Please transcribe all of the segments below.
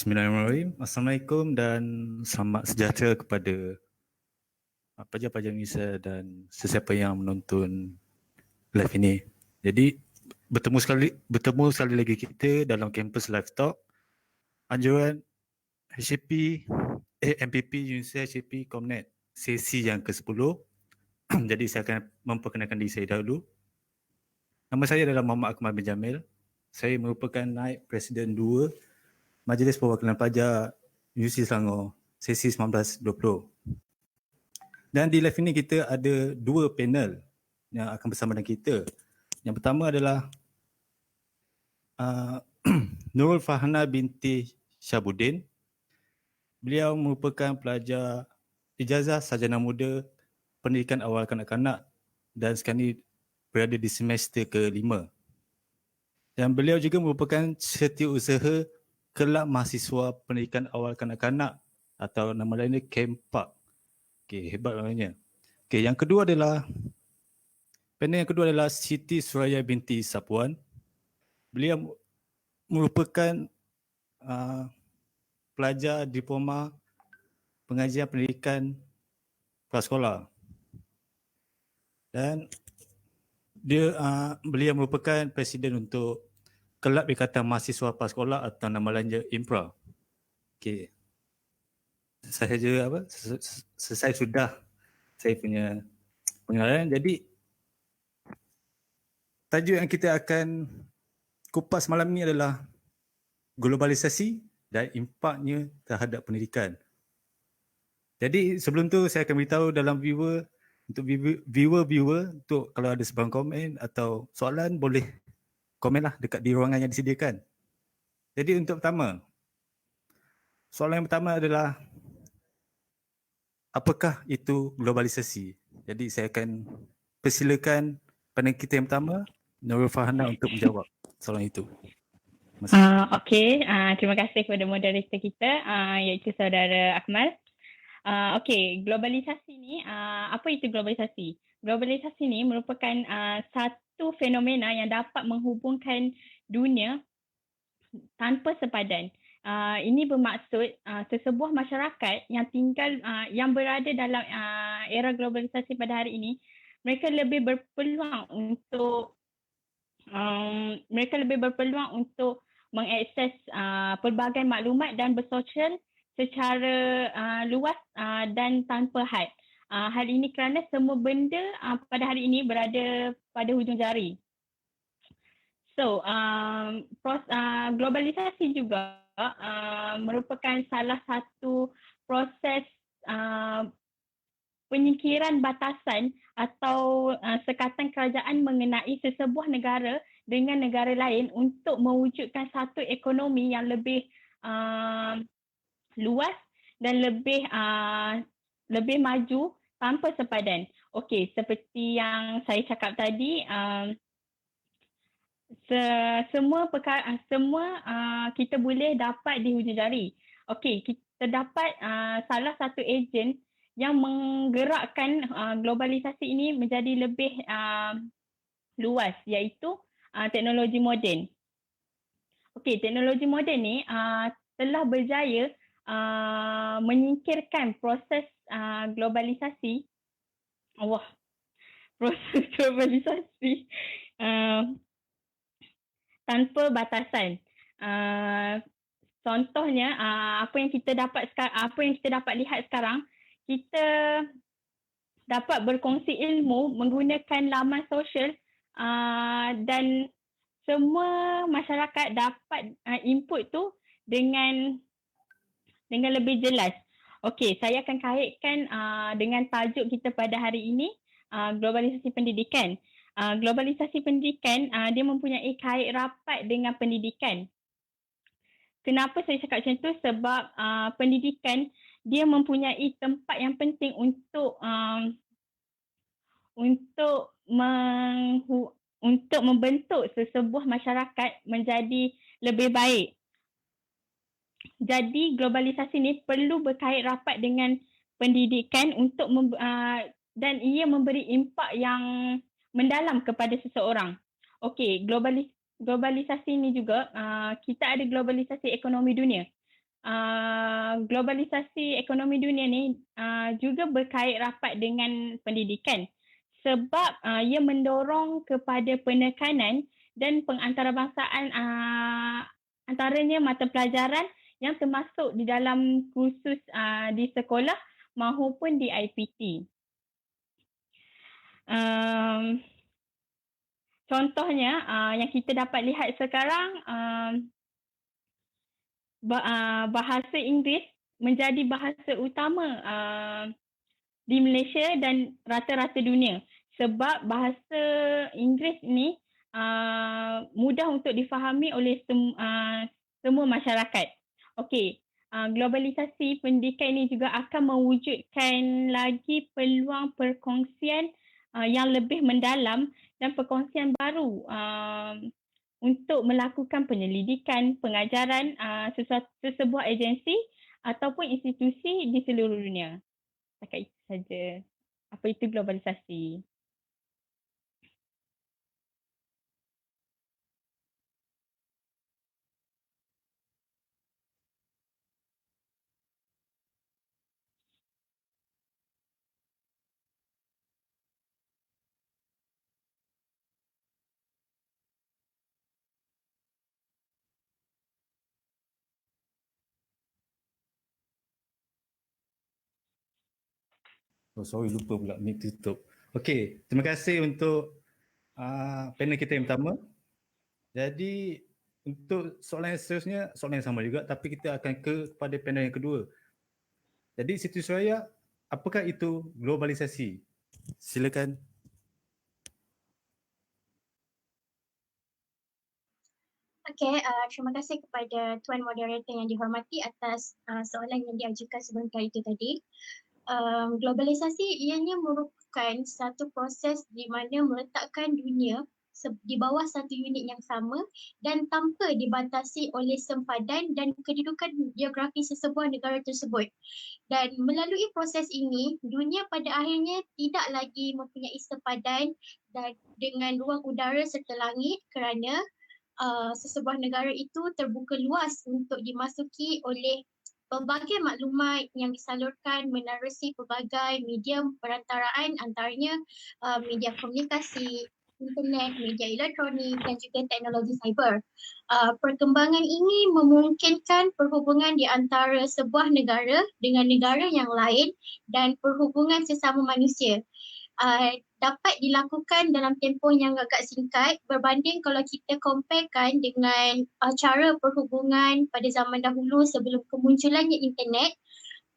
Bismillahirrahmanirrahim. Assalamualaikum dan selamat sejahtera kepada pelajar-pelajar Malaysia dan sesiapa yang menonton live ini. Jadi bertemu sekali lagi kita dalam kampus Live Talk anjuran HCP MPP Universiti HCP Comnet sesi yang ke-10. Jadi saya akan memperkenalkan diri saya dahulu. Nama saya adalah Muhammad Akmal bin Jamil. Saya merupakan naib Presiden 2 Majlis Perwakilan Pelajar Universiti Selangor sesi 19-20. Dan di live ini kita ada dua panel yang akan bersama dengan kita. Yang pertama adalah Nurul Farhana binti Syabuddin. Beliau merupakan pelajar ijazah sarjana muda pendidikan awal kanak-kanak dan sekarang ini berada di semester ke-5. Dan beliau juga merupakan setiausaha Kelab Mahasiswa Pendidikan Awal Kanak-kanak atau nama lainnya KEMPAK. Okey, hebat namanya. Okey, panel yang kedua adalah Siti Suraya binti Sapuan. Beliau merupakan pelajar diploma pengajian pendidikan prasekolah. Dan beliau merupakan presiden untuk Kelab Ikatan Mahasiswa Prasekolah atau nama lainnya IMPRA. Okey. Selesai sudah saya punya pengenalan. Jadi tajuk yang kita akan kupas malam ini adalah globalisasi dan impaknya terhadap pendidikan. Jadi sebelum tu saya akan beritahu dalam untuk viewer untuk kalau ada sebarang komen atau soalan boleh komenlah dekat di ruangan yang disediakan. Jadi untuk soalan yang pertama adalah apakah itu globalisasi? Jadi saya akan persilakan panel kita yang pertama, Nurul Farhana untuk menjawab soalan itu. Okey, terima kasih kepada moderator kita iaitu saudara Akmal. Okey, globalisasi ni, apa itu globalisasi? Globalisasi ni merupakan satu fenomena yang dapat menghubungkan dunia tanpa sepadan. Ini bermaksud sesebuah masyarakat yang yang berada dalam era globalisasi pada hari ini, mereka lebih berpeluang untuk mengakses pelbagai maklumat dan bersosial secara luas dan tanpa had. Hal ini kerana semua benda pada hari ini berada pada hujung jari. So, globalisasi juga merupakan salah satu proses penyingkiran batasan atau sekatan kerajaan mengenai sesebuah negara dengan negara lain untuk mewujudkan satu ekonomi yang lebih luas dan lebih maju tanpa sepadan. Okey, seperti yang saya cakap tadi, semua kita boleh dapat di hujung jari. Okey, kita dapat salah satu ejen yang menggerakkan globalisasi ini menjadi lebih luas, iaitu teknologi moden. Okey, teknologi moden ni telah berjaya menyingkirkan proses globalisasi. Proses globalisasi tanpa batasan. Contohnya apa yang kita dapat lihat sekarang, kita dapat berkongsi ilmu menggunakan laman sosial dan semua masyarakat dapat input tu dengan lebih jelas. Okey, saya akan kaitkan dengan tajuk kita pada hari ini, globalisasi pendidikan. Globalisasi pendidikan dia mempunyai kait rapat dengan pendidikan. Kenapa saya cakap macam tu? Sebab pendidikan dia mempunyai tempat yang penting untuk membentuk sesebuah masyarakat menjadi lebih baik. Jadi globalisasi ni perlu berkait rapat dengan pendidikan dan ia memberi impak yang mendalam kepada seseorang. Okey, globalisasi ni juga kita ada globalisasi ekonomi dunia. globalisasi ekonomi dunia ni juga berkait rapat dengan pendidikan sebab ia mendorong kepada penekanan dan pengantarabangsaaan antaranya mata pelajaran yang termasuk di dalam kursus di sekolah maupun di IPT. Contohnya yang kita dapat lihat sekarang, bahasa Inggeris menjadi bahasa utama di Malaysia dan rata-rata dunia sebab bahasa Inggeris ni mudah untuk difahami oleh semua masyarakat. Okey, globalisasi pendidikan ini juga akan mewujudkan lagi peluang perkongsian yang lebih mendalam dan perkongsian baru untuk melakukan penyelidikan, pengajaran sesebuah agensi ataupun institusi di seluruh dunia. Setakat itu saja. Apa itu globalisasi? Oh, sorry, lupa pula mic tutup. Okey, terima kasih untuk panel kita yang pertama. Jadi untuk soalan yang seterusnya, soalan yang sama juga tapi kita akan kepada panel yang kedua. Jadi Siti Suraya, apakah itu globalisasi? Silakan. Okey, terima kasih kepada Tuan Moderator yang dihormati atas soalan yang diajukan sebentar itu tadi. Globalisasi ianya merupakan satu proses di mana meletakkan dunia di bawah satu unit yang sama dan tanpa dibatasi oleh sempadan dan kedudukan geografi sesebuah negara tersebut. Dan melalui proses ini, dunia pada akhirnya tidak lagi mempunyai sempadan dan dengan ruang udara serta langit kerana sesebuah negara itu terbuka luas untuk dimasuki oleh pelbagai maklumat yang disalurkan menerusi pelbagai medium perantaraan antaranya media komunikasi, internet, media elektronik dan juga teknologi cyber. Perkembangan ini memungkinkan perhubungan di antara sebuah negara dengan negara yang lain dan perhubungan sesama manusia. Dapat dilakukan dalam tempoh yang agak singkat berbanding kalau kita comparekan dengan cara perhubungan pada zaman dahulu sebelum kemunculannya internet.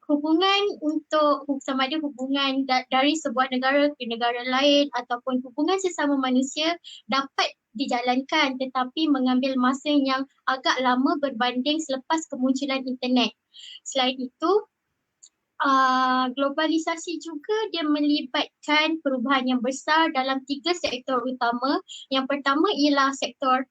Hubungan untuk sama ada hubungan dari sebuah negara ke negara lain ataupun hubungan sesama manusia dapat dijalankan tetapi mengambil masa yang agak lama berbanding selepas kemunculan internet. Selain itu, globalisasi juga dia melibatkan perubahan yang besar dalam 3 sektor utama. Yang pertama ialah sektor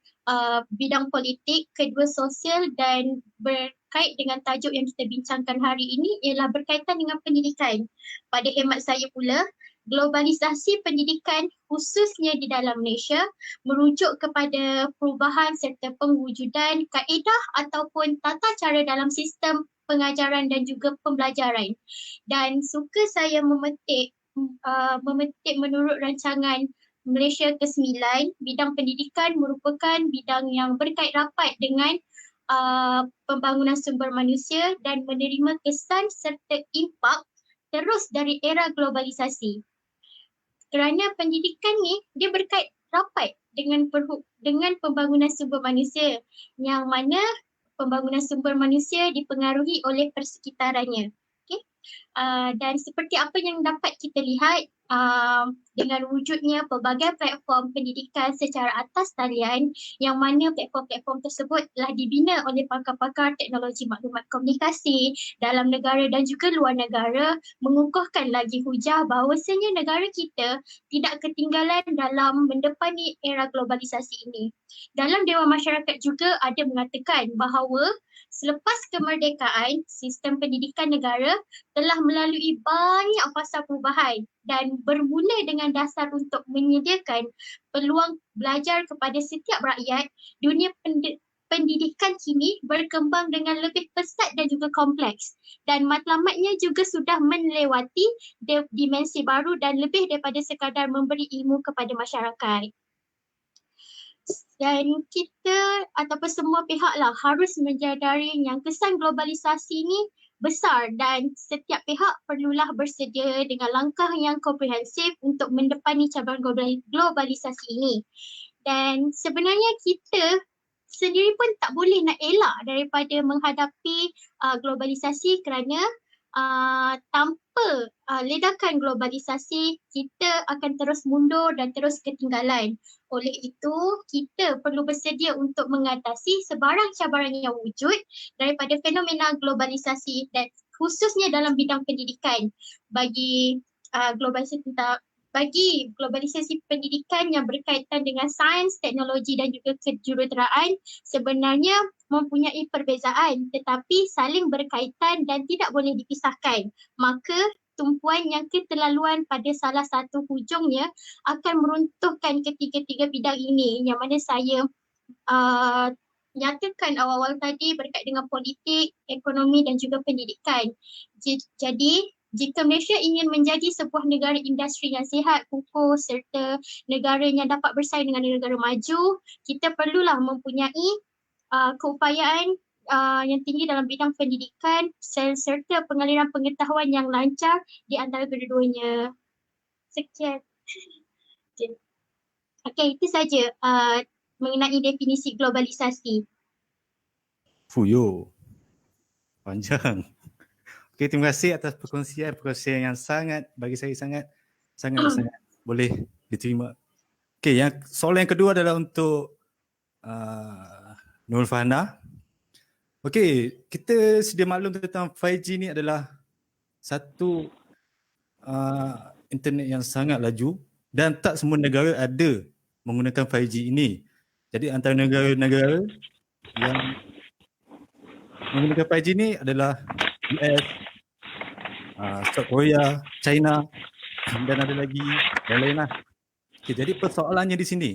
bidang politik, kedua sosial dan berkait dengan tajuk yang kita bincangkan hari ini ialah berkaitan dengan pendidikan. Pada hemat saya pula, globalisasi pendidikan khususnya di dalam Malaysia merujuk kepada perubahan serta pengwujudan kaedah ataupun tata cara dalam sistem pengajaran dan juga pembelajaran. Dan suka saya memetik menurut rancangan Malaysia ke-9, bidang pendidikan merupakan bidang yang berkait rapat dengan pembangunan sumber manusia dan menerima kesan serta impak terus dari era globalisasi. Kerana pendidikan ni dia berkait rapat dengan pembangunan sumber manusia yang mana pembangunan sumber manusia dipengaruhi oleh persekitarannya. Okay? Dan seperti apa yang dapat kita lihat dengan wujudnya pelbagai platform pendidikan secara atas talian yang mana platform-platform tersebut telah dibina oleh pakar-pakar teknologi maklumat komunikasi dalam negara dan juga luar negara mengukuhkan lagi hujah bahawasanya negara kita tidak ketinggalan dalam mendepani era globalisasi ini. Dalam Dewan Masyarakat juga ada mengatakan bahawa selepas kemerdekaan, sistem pendidikan negara telah melalui banyak fasa perubahan dan bermula dengan dasar untuk menyediakan peluang belajar kepada setiap rakyat, dunia pendidikan kini berkembang dengan lebih pesat dan juga kompleks. Dan matlamatnya juga sudah melewati dimensi baru dan lebih daripada sekadar memberi ilmu kepada masyarakat. Dan kita ataupun semua pihak lah harus menyadari yang kesan globalisasi ni besar dan setiap pihak perlulah bersedia dengan langkah yang komprehensif untuk mendepani cabaran globalisasi ini. Dan sebenarnya kita sendiri pun tak boleh nak elak daripada menghadapi globalisasi kerana tanpa ledakan globalisasi kita akan terus mundur dan terus ketinggalan. Oleh itu kita perlu bersedia untuk mengatasi sebarang cabaran yang wujud daripada fenomena globalisasi dan khususnya dalam bidang pendidikan. Bagi globalisasi pendidikan yang berkaitan dengan sains, teknologi dan juga kejuruteraan sebenarnya mempunyai perbezaan tetapi saling berkaitan dan tidak boleh dipisahkan. Maka tumpuan yang keterlaluan pada salah satu hujungnya akan meruntuhkan ketiga-tiga bidang ini yang mana saya nyatakan awal-awal tadi berkait dengan politik, ekonomi dan juga pendidikan. Jadi jika Malaysia ingin menjadi sebuah negara industri yang sihat, kukuh serta negara yang dapat bersaing dengan negara maju, kita perlulah mempunyai keupayaan yang tinggi dalam bidang pendidikan serta pengaliran pengetahuan yang lancar di antara kedua-duanya. Sekian. Okey, itu saja mengenai definisi globalisasi. Fuyo. Panjang. Okey, terima kasih atas perkongsian yang sangat bagi saya sangat boleh diterima. Okey, soalan yang kedua adalah untuk Nur Farhana. Okey, kita sedia maklum tentang 5G ni adalah satu internet yang sangat laju dan tak semua negara ada menggunakan 5G ini. Jadi antara negara-negara yang menggunakan 5G ni adalah US, South Korea, China dan ada lagi yang lain lah. Okay, jadi persoalannya di sini,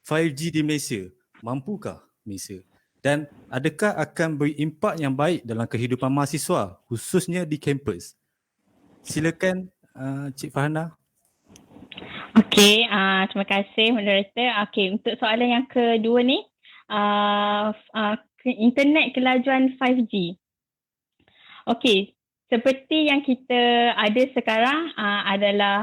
5G di Malaysia, mampukah Malaysia? Dan adakah akan berimpak yang baik dalam kehidupan mahasiswa, khususnya di kampus? Silakan Cik Farhana. Okey, terima kasih moderator. Okey, untuk soalan yang kedua ni, internet kelajuan 5G. Okey, seperti yang kita ada sekarang adalah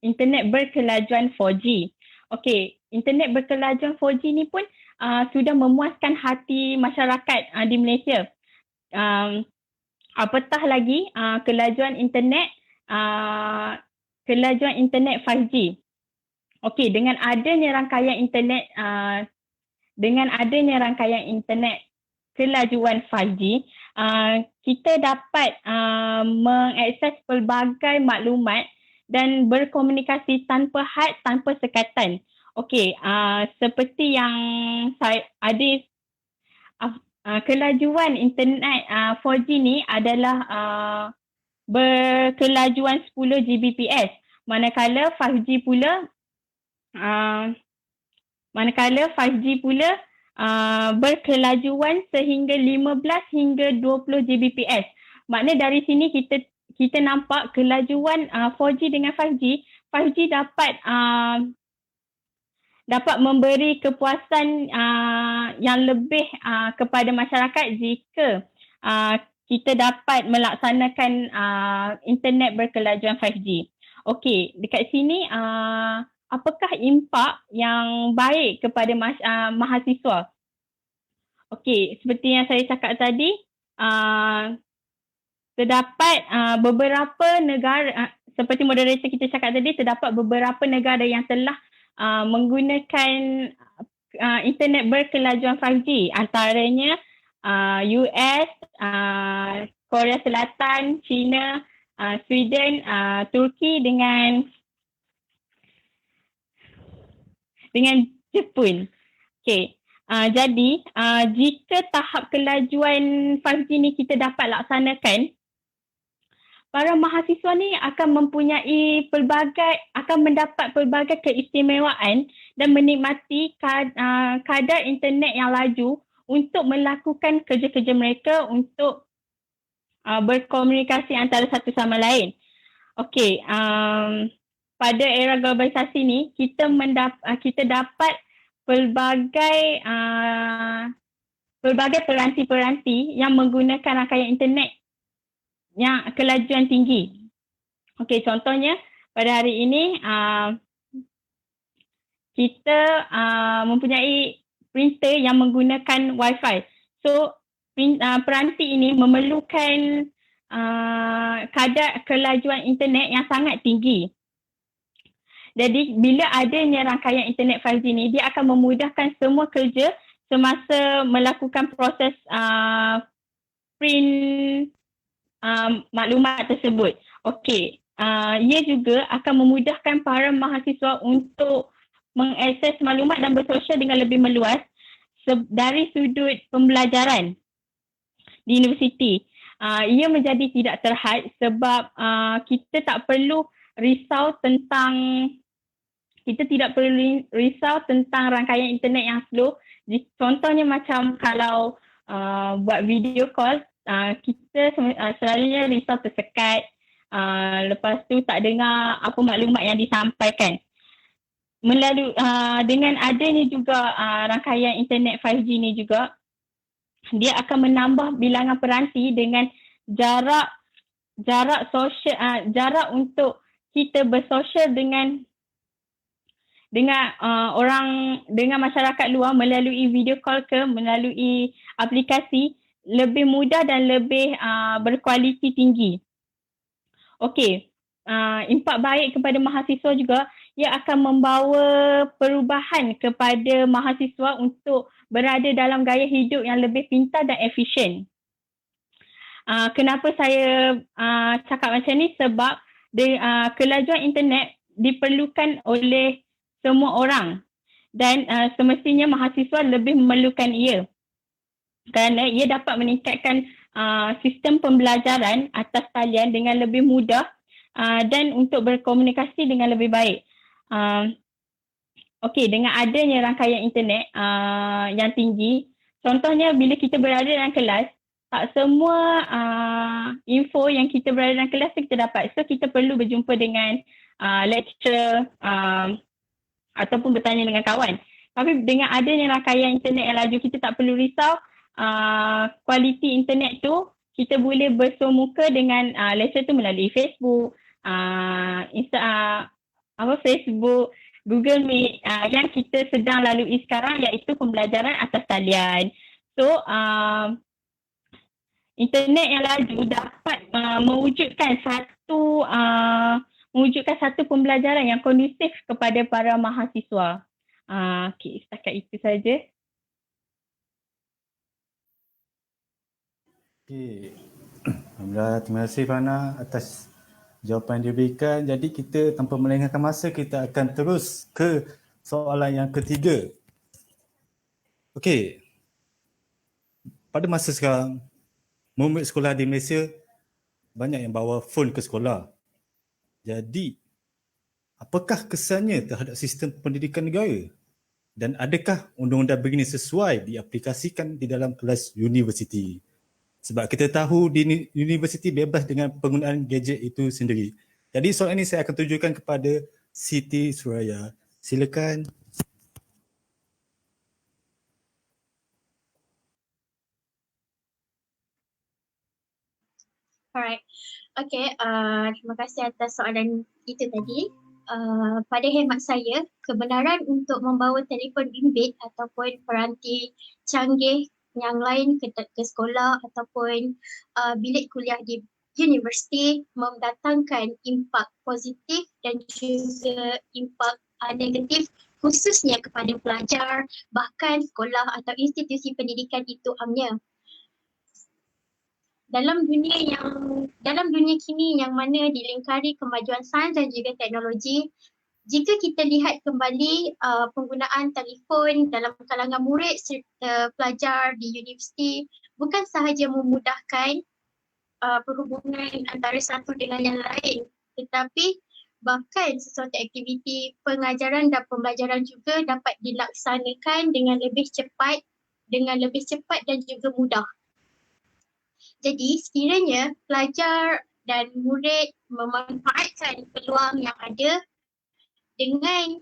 internet berkelajuan 4G. Okey, internet berkelajuan 4G ni pun sudah memuaskan hati masyarakat di Malaysia. Apatah lagi kelajuan internet 5G. Okey, dengan adanya rangkaian internet kelajuan 5G, kita dapat mengakses pelbagai maklumat dan berkomunikasi tanpa had, tanpa sekatan. Okey, seperti yang saya ada, kelajuan internet 4G ni adalah berkelajuan 10 Gbps, manakala 5G pula berkelajuan sehingga 15 hingga 20 Gbps. Maknanya dari sini kita nampak kelajuan 4G dengan 5G dapat memberi kepuasan yang lebih kepada masyarakat jika kita dapat melaksanakan internet berkelajuan 5G. Okey, dekat sini apakah impak yang baik kepada mahasiswa? Okey, seperti yang saya cakap tadi, terdapat beberapa negara, seperti moderator kita cakap tadi, terdapat beberapa negara yang telah menggunakan internet berkelajuan 5G, antaranya US, Korea Selatan, China, Sweden, Turki dengan Jepun. Okey. Jadi jika tahap kelajuan 5G ni kita dapat laksanakan, para mahasiswa ni akan mendapat pelbagai keistimewaan dan menikmati kadar internet yang laju untuk melakukan kerja-kerja mereka untuk berkomunikasi antara satu sama lain. Okey, pada era globalisasi ni kita dapat pelbagai peranti-peranti yang menggunakan rangkaian internet yang kelajuan tinggi. Okey, contohnya pada hari ini kita mempunyai printer yang menggunakan Wi-Fi. So peranti ini memerlukan kadar kelajuan internet yang sangat tinggi. Jadi bila adanya rangkaian internet 5G ni, dia akan memudahkan semua kerja semasa melakukan proses print maklumat tersebut. Okey, ia juga akan memudahkan para mahasiswa untuk mengakses maklumat dan bersosial dengan lebih meluas dari sudut pembelajaran di universiti. Ia menjadi tidak terhad sebab kita tak perlu risau tentang rangkaian internet yang slow. Contohnya macam kalau buat video call, kita selalunya risau tersekat, lepas tu tak dengar apa maklumat yang disampaikan. Dengan adanya juga rangkaian internet 5G ni juga, dia akan menambah bilangan peranti dengan jarak sosial, jarak untuk kita bersosial dengan masyarakat luar melalui video call ke melalui aplikasi lebih mudah dan lebih berkualiti tinggi. Okey, impak baik kepada mahasiswa juga, ia akan membawa perubahan kepada mahasiswa untuk berada dalam gaya hidup yang lebih pintar dan efisien. Kenapa saya cakap macam ni? Sebab kelajuan internet diperlukan oleh semua orang dan semestinya mahasiswa lebih memerlukan ia kerana ia dapat meningkatkan sistem pembelajaran atas talian dengan lebih mudah dan untuk berkomunikasi dengan lebih baik. Okey, dengan adanya rangkaian internet yang tinggi, contohnya bila kita berada dalam kelas, tak semua info yang kita berada dalam kelas kita dapat. So kita perlu berjumpa dengan lecturer ataupun bertanya dengan kawan. Tapi dengan adanya rangkaian internet yang laju, kita tak perlu risau kualiti internet tu. Kita boleh bersua muka dengan lecturer tu melalui Facebook, Facebook, Google Meet yang kita sedang lalui sekarang, iaitu pembelajaran atas talian. So internet yang laju dapat mewujudkan satu pembelajaran yang kondusif kepada para mahasiswa. Okey, setakat itu saja. Okey. Alhamdulillah, terima kasih Fana atas jawapan yang diberikan. Jadi kita tanpa melengahkan masa, kita akan terus ke soalan yang ketiga. Okey. Pada masa sekarang, murid sekolah di Malaysia banyak yang bawa phone ke sekolah. Jadi, apakah kesannya terhadap sistem pendidikan negara? Dan adakah undang-undang begini sesuai diaplikasikan di dalam kelas universiti? Sebab kita tahu di universiti bebas dengan penggunaan gadget itu sendiri. Jadi soalan ini saya akan tujukan kepada Siti Suraya. Silakan. Alright. Okay, terima kasih atas soalan itu tadi. Pada hemat saya, kebenaran untuk membawa telefon bimbit ataupun peranti canggih yang lain ke sekolah ataupun bilik kuliah di universiti mendatangkan impak positif dan juga impak negatif, khususnya kepada pelajar, bahkan sekolah atau institusi pendidikan itu amnya. Dalam dunia kini yang mana dilingkari kemajuan sains dan juga teknologi, jika kita lihat kembali penggunaan telefon dalam kalangan murid serta pelajar di universiti bukan sahaja memudahkan perhubungan antara satu dengan yang lain. Tetapi bahkan sesuatu aktiviti pengajaran dan pembelajaran juga dapat dilaksanakan dengan lebih cepat dan juga mudah. Jadi sekiranya pelajar dan murid memanfaatkan peluang yang ada dengan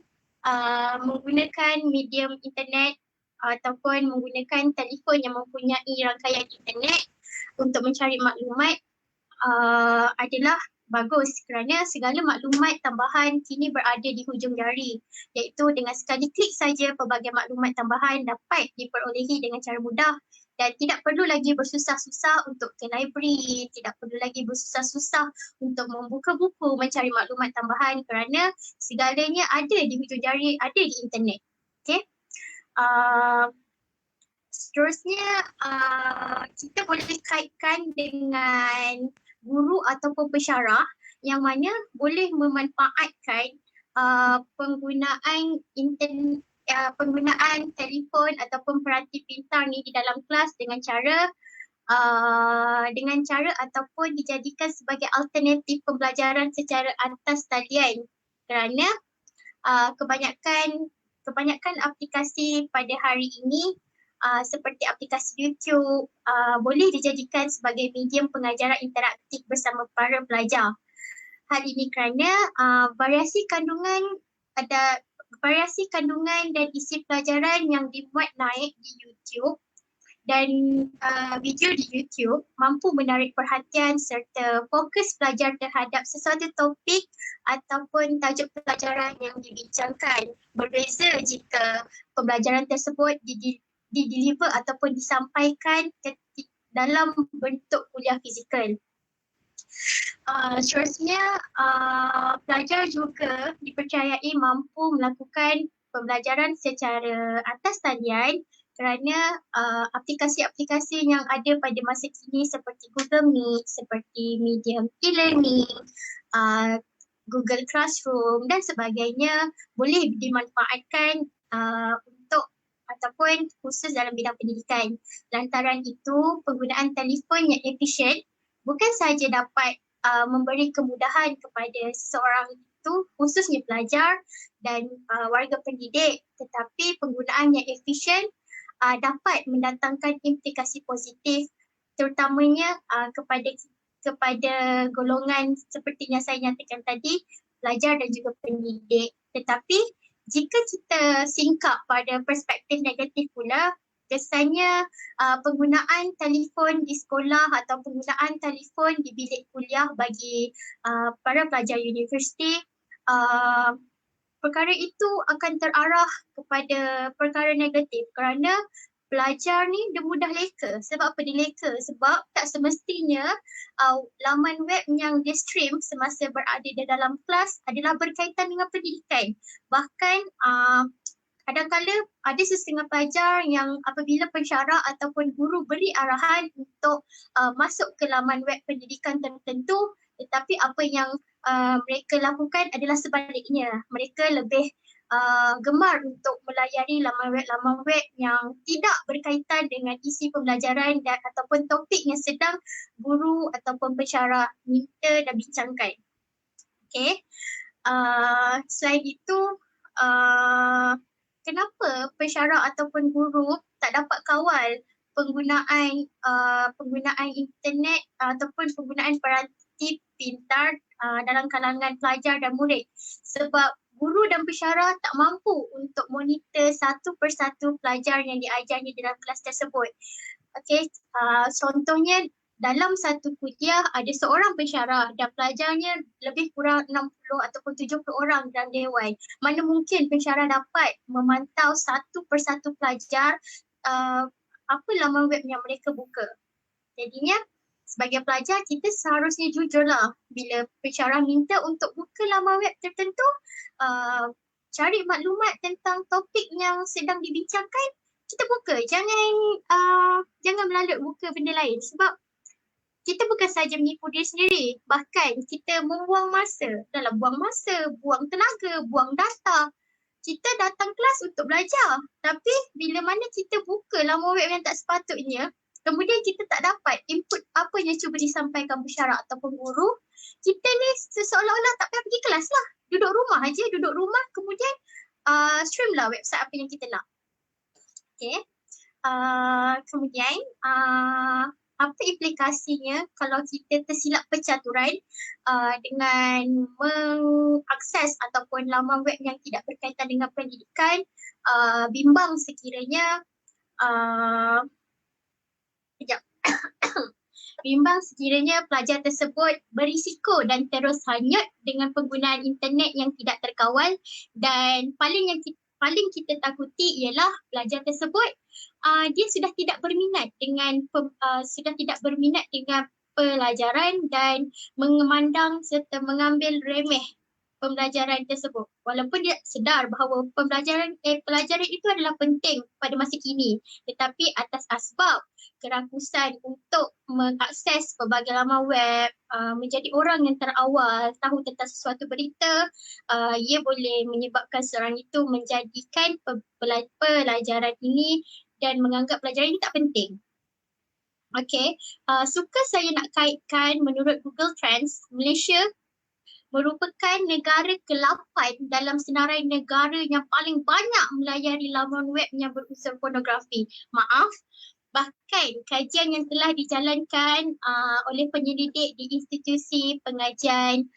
menggunakan medium internet ataupun menggunakan telefon yang mempunyai rangkaian internet untuk mencari maklumat adalah bagus kerana segala maklumat tambahan kini berada di hujung jari, iaitu dengan sekali klik saja pelbagai maklumat tambahan dapat diperolehi dengan cara mudah dan tidak perlu lagi bersusah-susah untuk ke library, tidak perlu lagi bersusah-susah untuk membuka buku mencari maklumat tambahan kerana segalanya ada di hujung jari, ada di internet. Okay. Seterusnya kita boleh kaitkan dengan guru ataupun pensyarah yang mana boleh memanfaatkan penggunaan penggunaan telefon ataupun peranti pintar ni di dalam kelas dengan cara ataupun dijadikan sebagai alternatif pembelajaran secara atas talian kerana kebanyakan aplikasi pada hari ini seperti aplikasi YouTube boleh dijadikan sebagai medium pengajaran interaktif bersama para pelajar. Hal ini kerana variasi kandungan dan isi pelajaran yang dimuat naik di YouTube dan video di YouTube mampu menarik perhatian serta fokus pelajar terhadap sesuatu topik ataupun tajuk pelajaran yang dibincangkan. Berbeza jika pembelajaran tersebut dideliver ataupun disampaikan dalam bentuk kuliah fizikal. Seterusnya, pelajar juga dipercayai mampu melakukan pembelajaran secara atas talian kerana aplikasi-aplikasi yang ada pada masa kini seperti Google Meet, seperti Medium e-learning, Google Classroom dan sebagainya boleh dimanfaatkan untuk ataupun khusus dalam bidang pendidikan. Lantaran itu, penggunaan telefon yang efisien bukan sahaja dapat memberi kemudahan kepada seseorang itu, khususnya pelajar dan warga pendidik, tetapi penggunaan yang efisien dapat mendatangkan implikasi positif terutamanya kepada golongan seperti yang saya nyatakan tadi, pelajar dan juga pendidik. Tetapi jika kita singkap pada perspektif negatif pula, kesannya penggunaan telefon di sekolah atau penggunaan telefon di bilik kuliah bagi para pelajar universiti, perkara itu akan terarah kepada perkara negatif kerana pelajar ni dia mudah leka. Sebab apa dia leka? Sebab tak semestinya laman web yang dia stream semasa berada di dalam kelas adalah berkaitan dengan pendidikan. Bahkan kadang-kala ada sesetengah pelajar yang apabila pensyarah ataupun guru beri arahan untuk masuk ke laman web pendidikan tertentu, tetapi apa yang mereka lakukan adalah sebaliknya. Mereka lebih gemar untuk melayari laman web yang tidak berkaitan dengan isi pembelajaran dan ataupun topik yang sedang guru ataupun pensyarah minta dan bincangkan. Okay. Selain itu, kenapa pensyarah ataupun guru tak dapat kawal penggunaan internet ataupun penggunaan peranti pintar dalam kalangan pelajar dan murid? Sebab guru dan pensyarah tak mampu untuk monitor satu persatu pelajar yang diajarnya dalam kelas tersebut. Okey, contohnya dalam satu kuliah ada seorang pensyarah dan pelajarnya lebih kurang 60 ataupun 70 orang dalam dewan. Mana mungkin pensyarah dapat memantau satu persatu pelajar apa laman web yang mereka buka. Jadinya sebagai pelajar kita seharusnya jujurlah bila pensyarah minta untuk buka laman web tertentu, cari maklumat tentang topik yang sedang dibincangkan, kita buka. Jangan melalut buka benda lain sebab kita bukan sahaja menipu diri sendiri, bahkan kita membuang masa. Buang tenaga, buang data. Kita datang kelas untuk belajar, tapi bila mana kita buka laman web yang tak sepatutnya, kemudian kita tak dapat input apa yang cuba disampaikan pesara ataupun guru, kita ni seolah-olah tak payah pergi kelas lah. Duduk rumah kemudian stream lah website apa yang kita nak. Okay. Kemudian apa implikasinya kalau kita tersilap percaturan dengan mengakses ataupun laman web yang tidak berkaitan dengan pendidikan, bimbang sekiranya kejap. Bimbang sekiranya pelajar tersebut berisiko dan terus hanyut dengan penggunaan internet yang tidak terkawal, dan paling kita takuti ialah pelajar tersebut dia sudah tidak berminat dengan pelajaran dan memandang serta mengambil remeh pembelajaran tersebut, walaupun dia sedar bahawa pelajaran itu adalah penting pada masa kini, tetapi atas asbab kerakusan untuk mengakses pelbagai laman web, menjadi orang yang terawal tahu tentang sesuatu berita, ia boleh menyebabkan seorang itu menjadikan pelajaran ini dan menganggap pelajaran ini tak penting. Okay, suka saya nak kaitkan, menurut Google Trends, Malaysia merupakan negara ke-8 dalam senarai negara yang paling banyak melayari laman web yang berunsur pornografi. Maaf, bahkan kajian yang telah dijalankan oleh penyelidik di Institusi Pengajian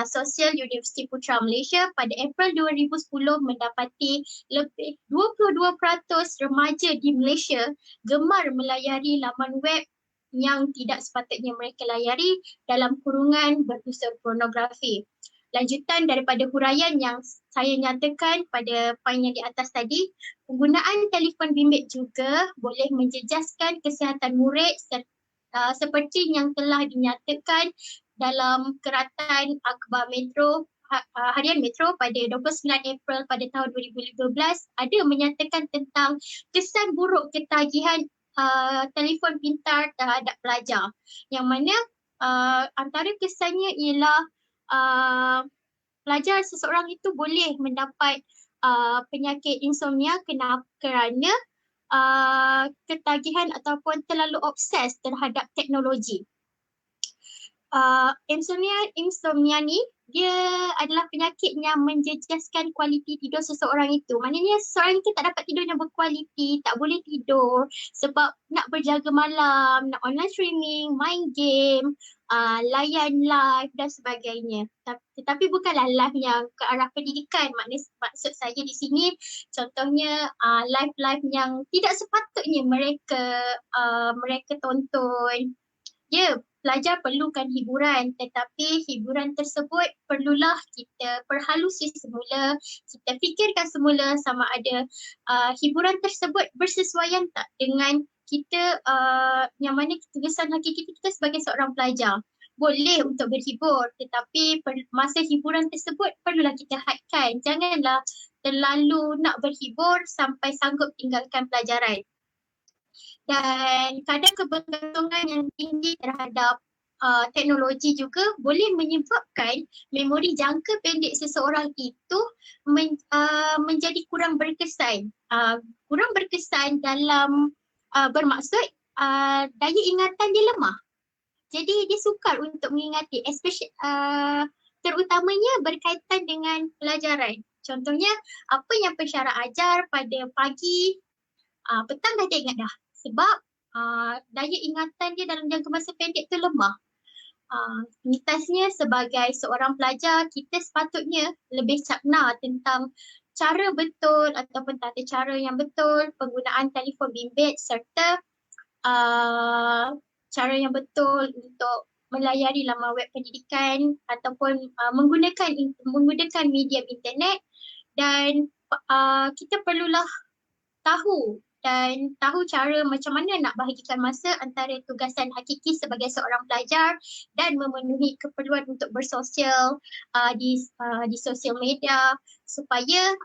Sosial Universiti Putra Malaysia pada April 2010 mendapati lebih 22% remaja di Malaysia gemar melayari laman web yang tidak sepatutnya mereka layari dalam kurungan berunsur pornografi. Lanjutan daripada huraian yang saya nyatakan pada poin yang di atas tadi, penggunaan telefon bimbit juga boleh menjejaskan kesihatan murid seperti yang telah dinyatakan dalam keratan akhbar Metro Harian Metro pada 29 April pada tahun 2015 ada menyatakan tentang kesan buruk ketagihan telefon pintar terhadap pelajar, yang mana antara kesannya ialah pelajar seseorang itu boleh mendapat penyakit insomnia kerana ketagihan ataupun terlalu obses terhadap teknologi. Insomnia ni dia adalah penyakit yang menjejaskan kualiti tidur seseorang itu. Maknanya seseorang itu tak dapat tidur yang berkualiti, tak boleh tidur sebab nak berjaga malam, nak online streaming, main game, layan live dan sebagainya. Tetapi bukanlah live yang ke arah pendidikan. Maksud saya di sini contohnya live-live yang tidak sepatutnya mereka tonton. Ya, pelajar perlukan hiburan, tetapi hiburan tersebut perlulah kita perhalusi semula, kita fikirkan semula sama ada hiburan tersebut bersesuaian tak dengan kita, yang mana kesan hakiki kita sebagai seorang pelajar. Boleh untuk berhibur, tetapi masa hiburan tersebut perlulah kita hadkan. Janganlah terlalu nak berhibur sampai sanggup tinggalkan pelajaran. Dan kadar kebergantungan yang tinggi terhadap teknologi juga boleh menyebabkan memori jangka pendek seseorang itu menjadi kurang berkesan. Kurang berkesan dalam bermaksud daya ingatan dia lemah. Jadi dia sukar untuk mengingati, especially terutamanya berkaitan dengan pelajaran. Contohnya apa yang pensyarah ajar pada pagi, petang dah dia ingat dah. Sebab daya ingatan dia dalam jangka masa pendek tu lemah. Mitasnya sebagai seorang pelajar, kita sepatutnya lebih cakna tentang cara betul ataupun tata cara yang betul penggunaan telefon bimbit serta cara yang betul untuk melayari laman web pendidikan ataupun menggunakan medium internet. Dan kita perlulah tahu cara macam mana nak bahagikan masa antara tugasan hakiki sebagai seorang pelajar dan memenuhi keperluan untuk bersosial di sosial media, supaya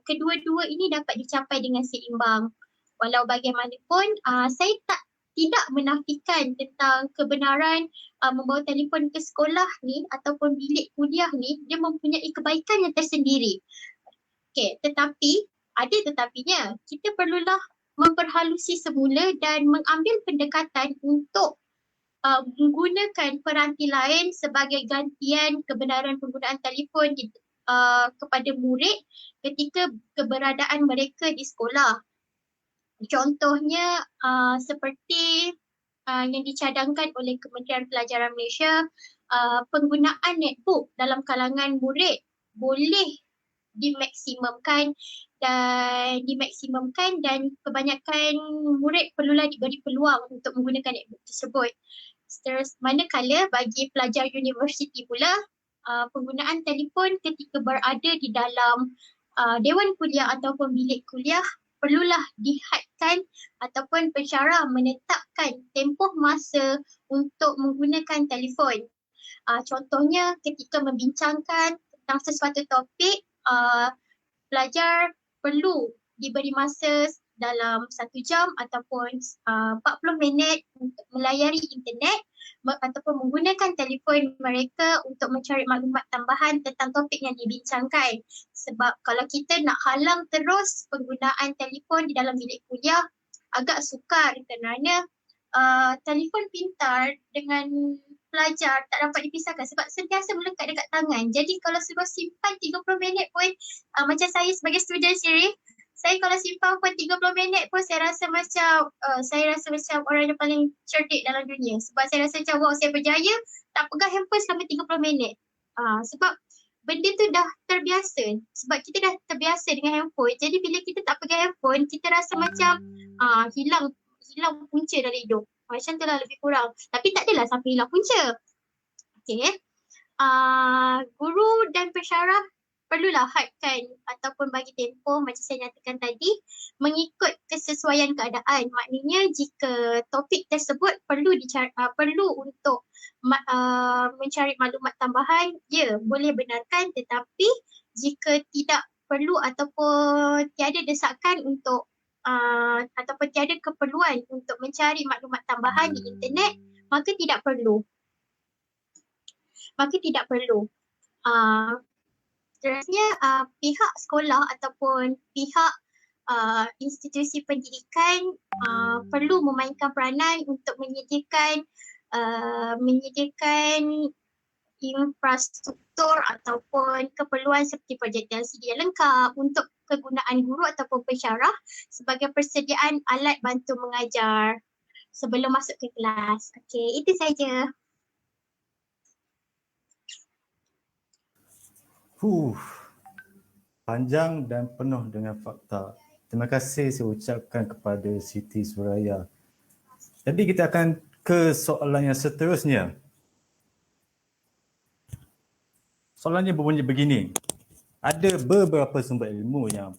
kedua-dua ini dapat dicapai dengan seimbang. Walau bagaimanapun, saya tidak menafikan tentang kebenaran membawa telefon ke sekolah ni ataupun bilik kuliah ni, dia mempunyai kebaikan yang tersendiri. Okay, tetapi ada tetapinya. Kita perlulah memperhalusi semula dan mengambil pendekatan untuk menggunakan peranti lain sebagai gantian kebenaran penggunaan telefon kepada murid ketika keberadaan mereka di sekolah. Contohnya seperti yang dicadangkan oleh Kementerian Pelajaran Malaysia, penggunaan netbook dalam kalangan murid boleh dimaksimumkan dan kebanyakan murid perlulah diberi peluang untuk menggunakan netbook tersebut. Manakala bagi pelajar universiti pula, penggunaan telefon ketika berada di dalam dewan kuliah ataupun bilik kuliah perlulah dihadkan ataupun pensyarah menetapkan tempoh masa untuk menggunakan telefon. Contohnya ketika membincangkan tentang sesuatu topik, pelajar perlu diberi masa dalam 1 jam ataupun 40 minit untuk melayari internet ataupun menggunakan telefon mereka untuk mencari maklumat tambahan tentang topik yang dibincangkan. Sebab kalau kita nak halang terus penggunaan telefon di dalam bilik kuliah, agak sukar kerana telefon pintar dengan pelajar tak dapat dipisahkan sebab sentiasa melekat dekat tangan. Jadi kalau suruh simpan 30 minit pun, macam saya sebagai student sendiri, saya kalau simpan pun 30 minit pun saya rasa macam orang yang paling cerdik dalam dunia. Sebab saya rasa macam wow, saya berjaya tak pegang handphone selama 30 minit. Sebab benda tu dah terbiasa. Sebab kita dah terbiasa dengan handphone. Jadi bila kita tak pegang handphone, kita rasa macam hilang punca dari hidup. Macam tu lah lebih kurang. Tapi tak adalah sampai hilang punca. Okay. Guru dan pensyarah perlulah hadkan ataupun bagi tempoh macam saya nyatakan tadi mengikut kesesuaian keadaan. Maknanya jika topik tersebut perlu untuk mencari maklumat tambahan, ya boleh benarkan, tetapi jika tidak perlu ataupun tiada desakan untuk ataupun tiada keperluan untuk mencari maklumat tambahan di internet, maka tidak perlu. Seterusnya, pihak sekolah ataupun pihak institusi pendidikan perlu memainkan peranan untuk menyediakan infrastruktur ataupun keperluan seperti projektor LCD yang lengkap untuk kegunaan guru ataupun pensyarah sebagai persediaan alat bantu mengajar sebelum masuk ke kelas. Okey, itu saja. Panjang dan penuh dengan fakta. Terima kasih saya ucapkan kepada Siti Suraya. Jadi kita akan ke soalan yang seterusnya. Soalannya berbunyi begini. Ada beberapa sumber ilmu yang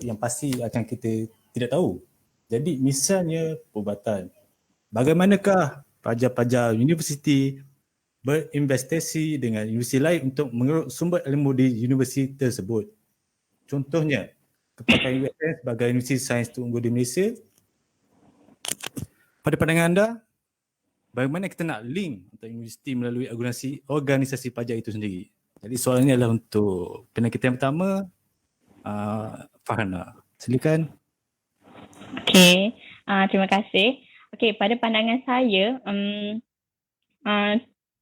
yang pasti akan kita tidak tahu. Jadi misalnya perubatan. Bagaimanakah pelajar-pelajar universiti berinvestasi dengan universiti lain untuk mengeruk sumber ilmu di universiti tersebut? Contohnya, kepakai USN sebagai Universiti Sains Terunggul di Malaysia. Pada pandangan anda, bagaimana kita nak link untuk universiti melalui organisasi pelajar itu sendiri? Jadi soalannya adalah untuk panel kita yang pertama, Farhana. Silakan. Okey, terima kasih. Okey, pada pandangan saya,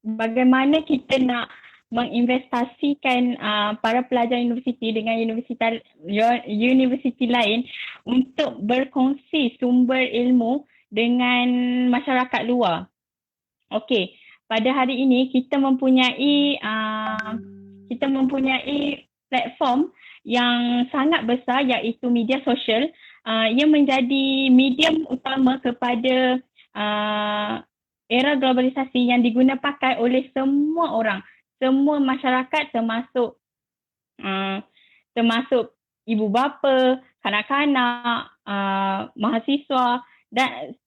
bagaimana kita nak menginvestasikan para pelajar universiti dengan universiti lain untuk berkongsi sumber ilmu dengan masyarakat luar. Okey, pada hari ini kita mempunyai platform yang sangat besar iaitu media sosial yang menjadi medium utama kepada era globalisasi yang diguna pakai oleh semua orang, semua masyarakat termasuk ibu bapa, kanak-kanak, mahasiswa dan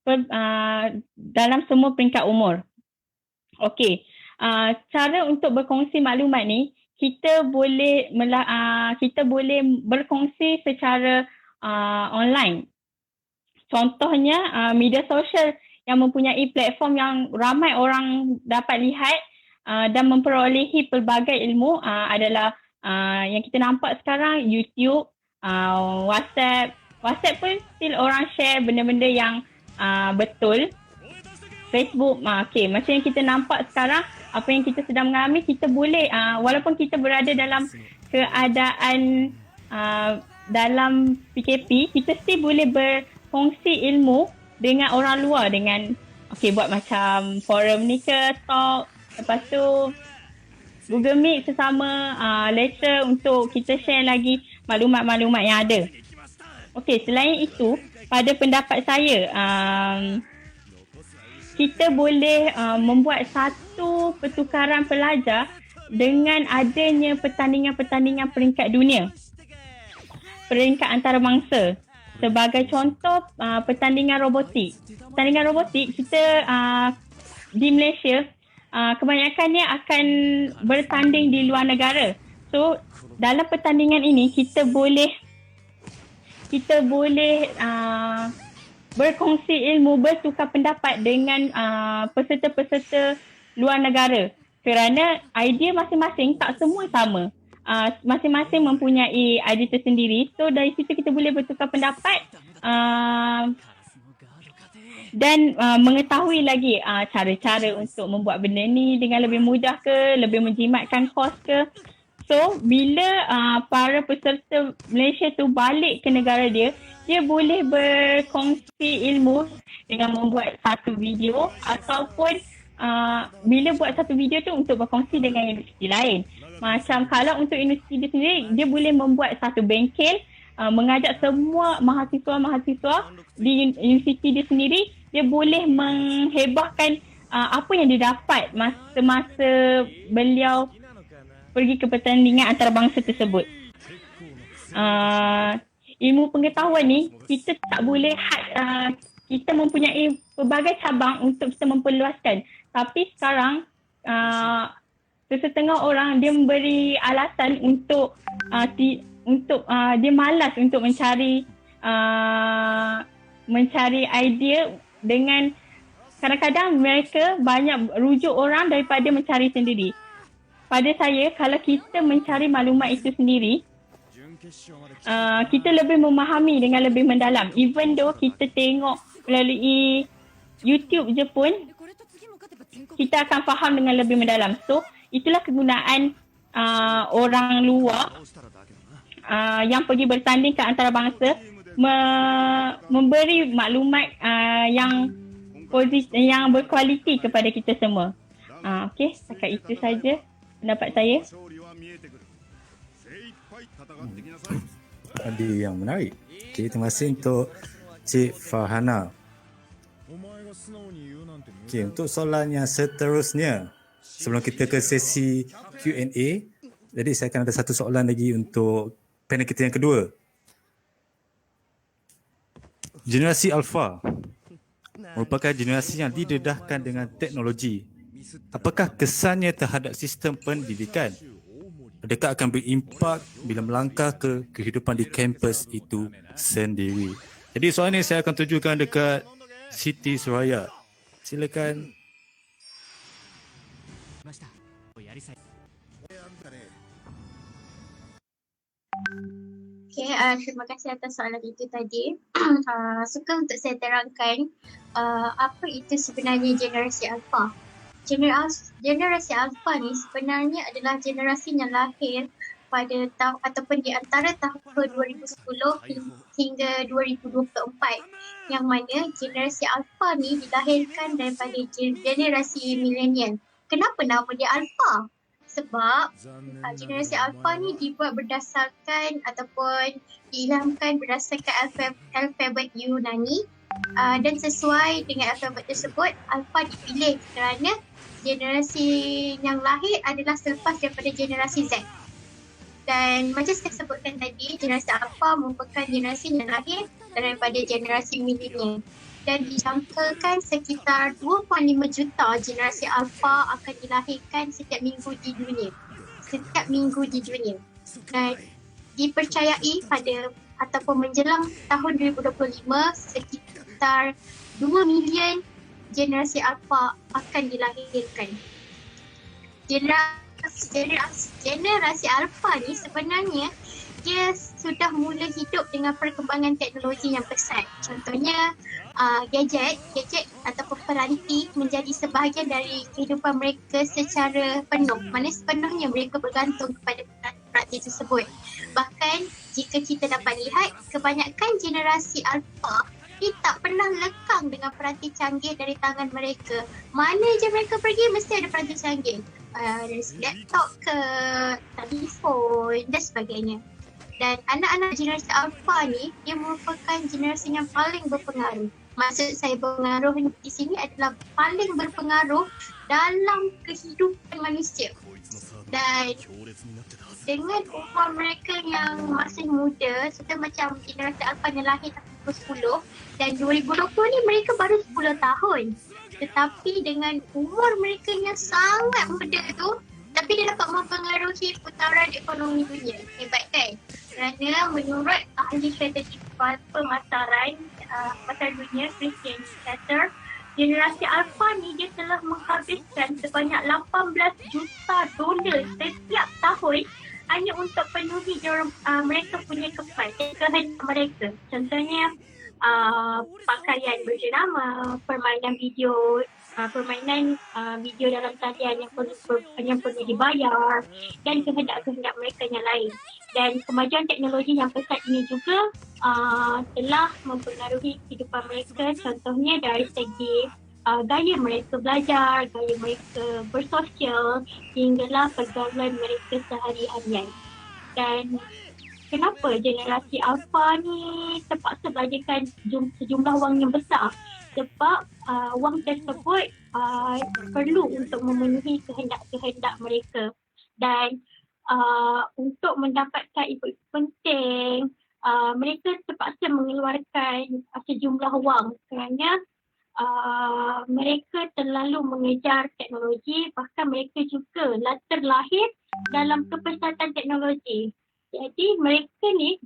dalam semua peringkat umur. Okey, cara untuk berkongsi maklumat ni kita boleh berkongsi secara online. Contohnya media sosial yang mempunyai platform yang ramai orang dapat lihat dan memperolehi pelbagai ilmu adalah yang kita nampak sekarang, YouTube, WhatsApp. WhatsApp pun still orang share benda-benda yang betul. Facebook. Okay, macam yang kita nampak sekarang, apa yang kita sedang mengalami, kita boleh, walaupun kita berada dalam keadaan dalam PKP, kita still boleh berkongsi ilmu dengan orang luar, dengan buat macam forum ni ke, talk, lepas tu Google Meet sesama lecture untuk kita share lagi maklumat-maklumat yang ada. Selain itu, pada pendapat saya, kita boleh membuat satu pertukaran pelajar dengan adanya pertandingan-pertandingan peringkat dunia, peringkat antarabangsa. Sebagai contoh, pertandingan robotik. Pertandingan robotik kita di Malaysia kebanyakannya akan bertanding di luar negara. So dalam pertandingan ini kita boleh berkongsi ilmu, bertukar pendapat dengan peserta-peserta luar negara. Kerana idea masing-masing tak semua sama. Masing-masing mempunyai idea tersendiri. So dari situ kita boleh bertukar pendapat dan mengetahui lagi cara-cara untuk membuat benda ni dengan lebih mudah ke, lebih menjimatkan kos ke. So bila para peserta Malaysia tu balik ke negara dia boleh berkongsi ilmu dengan membuat satu video, ataupun bila buat satu video tu untuk berkongsi dengan universiti lain. Macam kalau untuk universiti dia sendiri, dia boleh membuat satu bengkel, mengajak semua mahasiswa-mahasiswa di universiti dia sendiri, dia boleh menghebahkan apa yang dia dapat masa beliau pergi ke pertandingan antarabangsa tersebut. Ilmu pengetahuan ni, kita tak boleh kita mempunyai pelbagai cabang untuk kita memperluaskan. Tapi sekarang, sesetengah orang dia memberi alasan untuk dia malas untuk mencari idea, dengan kadang-kadang mereka banyak rujuk orang daripada mencari sendiri. Pada saya, kalau kita mencari maklumat itu sendiri, kita lebih memahami dengan lebih mendalam. Even though kita tengok melalui YouTube je pun, kita akan faham dengan lebih mendalam. So, itulah kegunaan orang luar yang pergi bertanding ke antarabangsa, memberi maklumat yang berkualiti kepada kita semua. Setakat itu saja pendapat saya. Ada yang menarik. Terima kasih untuk Cik Farhana. Untuk soalan yang seterusnya, sebelum kita ke sesi Q&A, jadi saya akan ada satu soalan lagi untuk panel kita yang kedua. Generasi Alpha merupakan generasi yang didedahkan dengan teknologi. Apakah kesannya terhadap sistem pendidikan? Adakah akan berimpak bila melangkah ke kehidupan di kampus itu sendiri? Jadi soalan ini saya akan tujukan dekat Siti Suraya. Silakan. Terima kasih atas soalan itu tadi. Suka untuk saya terangkan apa itu sebenarnya generasi Alpha. Generasi Alpha ni sebenarnya adalah generasi yang lahir pada ataupun di antara tahun 2010 hingga 2024, yang mana generasi Alpha ni dilahirkan daripada generasi milenial. Kenapa nama dia Alpha? Sebab generasi Alpha ni dibuat berdasarkan ataupun diilhamkan berdasarkan alfabet Yunani, dan sesuai dengan alfabet tersebut, Alpha dipilih kerana generasi yang lahir adalah selepas daripada generasi Z. Dan macam saya sebutkan tadi, generasi Alpha merupakan generasi yang lahir daripada generasi milenial. Dan dijangkakan sekitar 2.5 juta generasi Alpha akan dilahirkan setiap minggu di dunia. Dan dipercayai pada ataupun menjelang tahun 2025, sekitar 2 million generasi Alpha akan dilahirkan. Generasi Alpha ni sebenarnya dia sudah mula hidup dengan perkembangan teknologi yang pesat. Contohnya gadget ataupun peranti menjadi sebahagian dari kehidupan mereka secara penuh. Mana sepenuhnya mereka bergantung kepada peranti tersebut. Bahkan jika kita dapat lihat, kebanyakan generasi alpha ni tak pernah lekang dengan peranti canggih dari tangan mereka. Mana je mereka pergi mesti ada peranti canggih. Dari laptop ke telefon dan sebagainya. Dan anak-anak generasi alpha ni dia merupakan generasi yang paling berpengaruh. Maksud saya berpengaruh di sini adalah paling berpengaruh dalam kehidupan manusia. Dan dengan umur mereka yang masih muda, serta macam generasi alpha yang lahir tahun 2010 dan 2020 ni mereka baru 10 tahun. Tetapi dengan umur mereka yang sangat muda tu, tapi dia dapat mempengaruhi putaran ekonomi dunia. Hebat kan? Kerana menurut ahli strategi pemasaran dunia, Christian Catter, generasi alpha ni dia telah menghabiskan sebanyak 18 juta dolar setiap tahun hanya untuk penuhi mereka punya kehendak mereka. Contohnya pakaian berjenama, permainan video dalam talian yang perlu dibayar dan kehendak-kehendak mereka yang lain. Dan kemajuan teknologi yang pesat ini juga telah mempengaruhi kehidupan mereka, contohnya dari segi gaya mereka belajar, gaya mereka bersosial hinggalah pergaulan mereka sehari-harian. Dan kenapa generasi alpha ni terpaksa belanjakan sejumlah wang yang besar? Sebab wang tersebut perlu untuk memenuhi kehendak-kehendak mereka. Dan untuk mendapatkan info penting, mereka terpaksa mengeluarkan sejumlah wang kerana mereka terlalu mengejar teknologi, bahkan mereka juga terlahir dalam kepesatan teknologi. Jadi mereka ni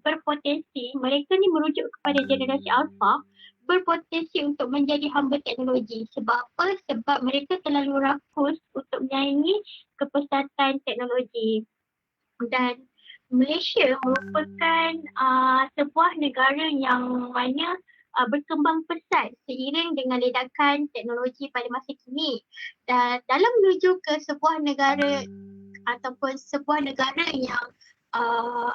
mereka ni merujuk kepada generasi alpha, berpotensi untuk menjadi hamba teknologi. Sebab apa? Sebab mereka terlalu rakus untuk menyaingi kepesatan teknologi. Dan Malaysia merupakan sebuah negara yang mana berkembang pesat seiring dengan ledakan teknologi pada masa kini. Dan dalam menuju ke sebuah negara ataupun sebuah negara yang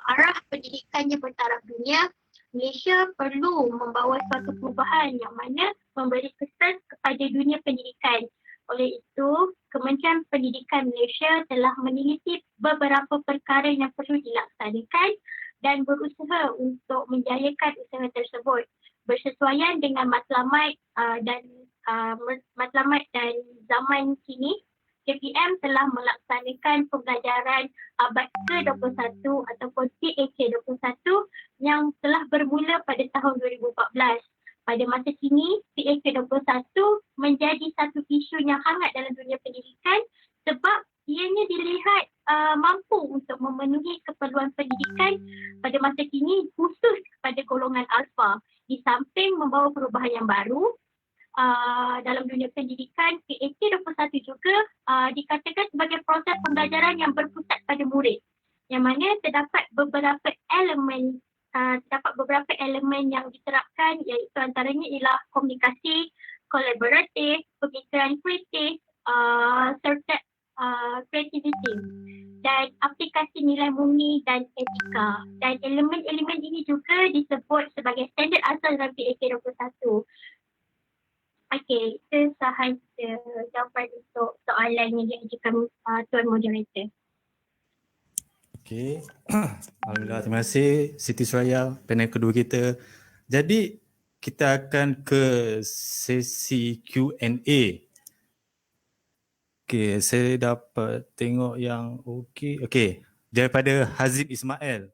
arah pendidikannya bertaraf dunia, Malaysia perlu membawa suatu perubahan yang mana memberi kesan kepada dunia pendidikan. Oleh itu, Kementerian Pendidikan Malaysia telah meneliti beberapa perkara yang perlu dilaksanakan dan berusaha untuk menjayakan usaha tersebut bersesuaian dengan matlamat dan zaman kini. KPM telah melaksanakan pembelajaran abad ke-21 ataupun PAK-21 yang telah bermula pada tahun 2014. Pada masa kini, PAK-21 menjadi satu isu yang hangat dalam dunia pendidikan sebab ianya dilihat mampu untuk memenuhi keperluan pendidikan pada masa kini khusus kepada golongan alpha. Di samping membawa perubahan yang baru, dalam dunia pendidikan, PAK-21 juga dikatakan sebagai proses pembelajaran yang berpusat pada murid, yang mana terdapat beberapa elemen yang diterapkan, iaitu antaranya ialah komunikasi kolaboratif, pemikiran kritis, serta kreativiti dan aplikasi nilai murni dan etika. Dan elemen-elemen ini juga disebut sebagai standard asal dalam PAK-21. Okey, itu sahaja jawapan untuk soalan yang diajukan Tuan Moderator. Okey. Alhamdulillah, terima kasih Siti Suraya, panel kedua kita. Jadi kita akan ke sesi Q&A. Okey, saya dapat tengok yang okey, daripada Hazib Ismail.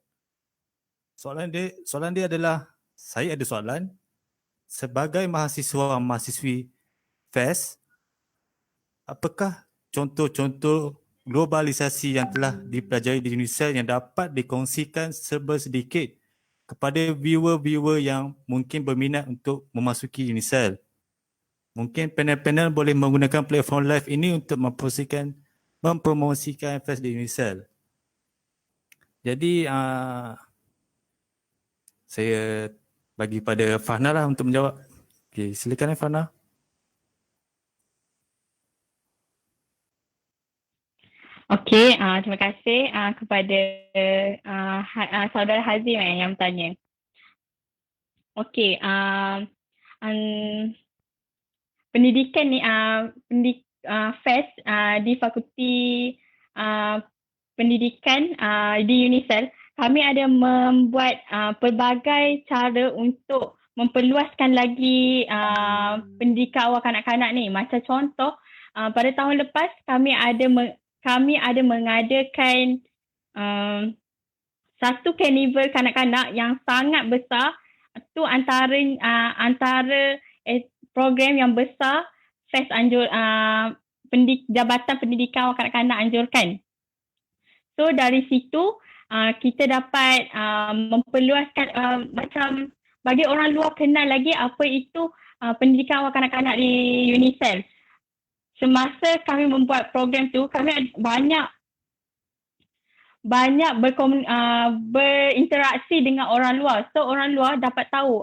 Soalan dia adalah, saya ada soalan. Sebagai mahasiswa-mahasiswi FAS, apakah contoh-contoh globalisasi yang telah dipelajari di UNISEL yang dapat dikongsikan serba sedikit kepada viewer-viewer yang mungkin berminat untuk memasuki UNISEL? Mungkin panel-panel boleh menggunakan platform live ini untuk mempromosikan FAS di UNISEL. Jadi saya bagi pada Fahna lah untuk menjawab. Okey, silakan Fahna. Okey, terima kasih kepada saudara Hazim yang bertanya. Okey, pendidikan ni, FAS di Fakulti Pendidikan di UNISEL, kami ada membuat pelbagai cara untuk memperluaskan lagi pendidikan awal kanak-kanak ni. Macam contoh, pada tahun lepas kami ada mengadakan satu karnival kanak-kanak yang sangat besar. Itu antara program yang besar FAS Jabatan Pendidikan Awal Kanak-kanak anjurkan. So dari situ kita dapat memperluaskan macam bagi orang luar kenal lagi apa itu pendidikan awal kanak-kanak di UNISEL. Semasa kami membuat program tu, kami banyak berinteraksi dengan orang luar. So orang luar dapat tahu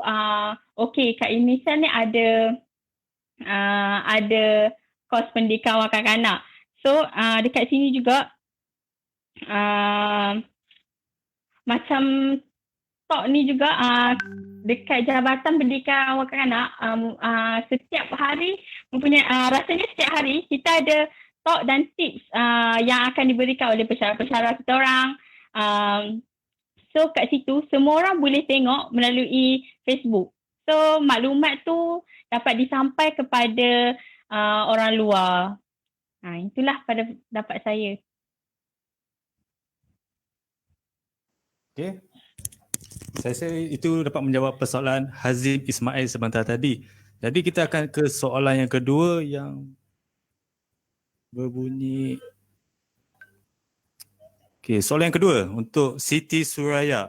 okey, kat UNISEL ni ada kos pendidikan awal kanak-kanak. So dekat sini juga macam talk ni juga dekat Jabatan Pendidikan Awal Kanak-kanak setiap hari mempunyai rasanya setiap hari kita ada talk dan tips yang akan diberikan oleh pensyarah-pensyarah kita orang. So kat situ semua orang boleh tengok melalui Facebook. So maklumat tu dapat disampai kepada orang luar. Itulah pada dapat saya. Okey. Saya rasa itu dapat menjawab persoalan Hazim Ismail sebentar tadi. Jadi kita akan ke soalan yang kedua yang berbunyi. Okey, soalan yang kedua untuk Siti Suraya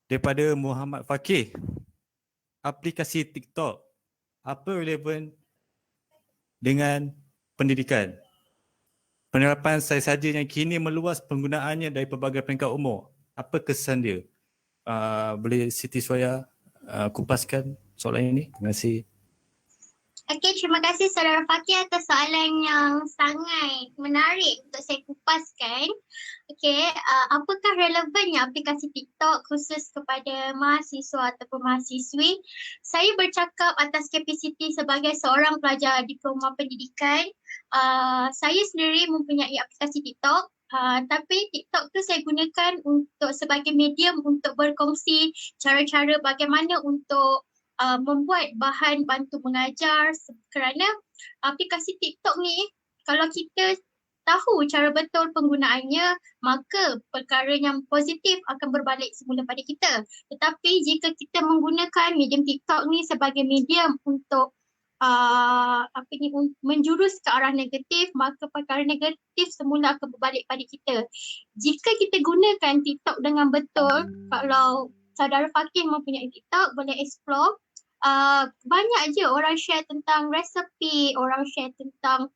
daripada Muhammad Fakih. Aplikasi TikTok apa relevan dengan pendidikan? Penerapan saya saja yang kini meluas penggunaannya dari pelbagai peringkat umur. Apa kesan dia? Boleh Siti Suraya kupaskan soalan ini? Terima kasih. Okey, terima kasih Saudara Fakir atas soalan yang sangat menarik untuk saya kupaskan. Okey, apakah relevannya aplikasi TikTok khusus kepada mahasiswa ataupun mahasiswi? Saya bercakap atas kapasiti sebagai seorang pelajar diploma pendidikan. Saya sendiri mempunyai aplikasi TikTok. Tapi TikTok tu saya gunakan untuk sebagai medium untuk berkongsi cara-cara bagaimana untuk membuat bahan bantu mengajar kerana aplikasi TikTok ni kalau kita tahu cara betul penggunaannya maka perkara yang positif akan berbalik semula pada kita. Tetapi jika kita menggunakan medium TikTok ni sebagai medium untuk menjurus ke arah negatif, maka perkara negatif semula akan berbalik pada kita. Jika kita gunakan TikTok dengan betul, kalau saudara Fakir mempunyai TikTok, boleh explore. Banyak je orang share tentang resepi, orang share tentang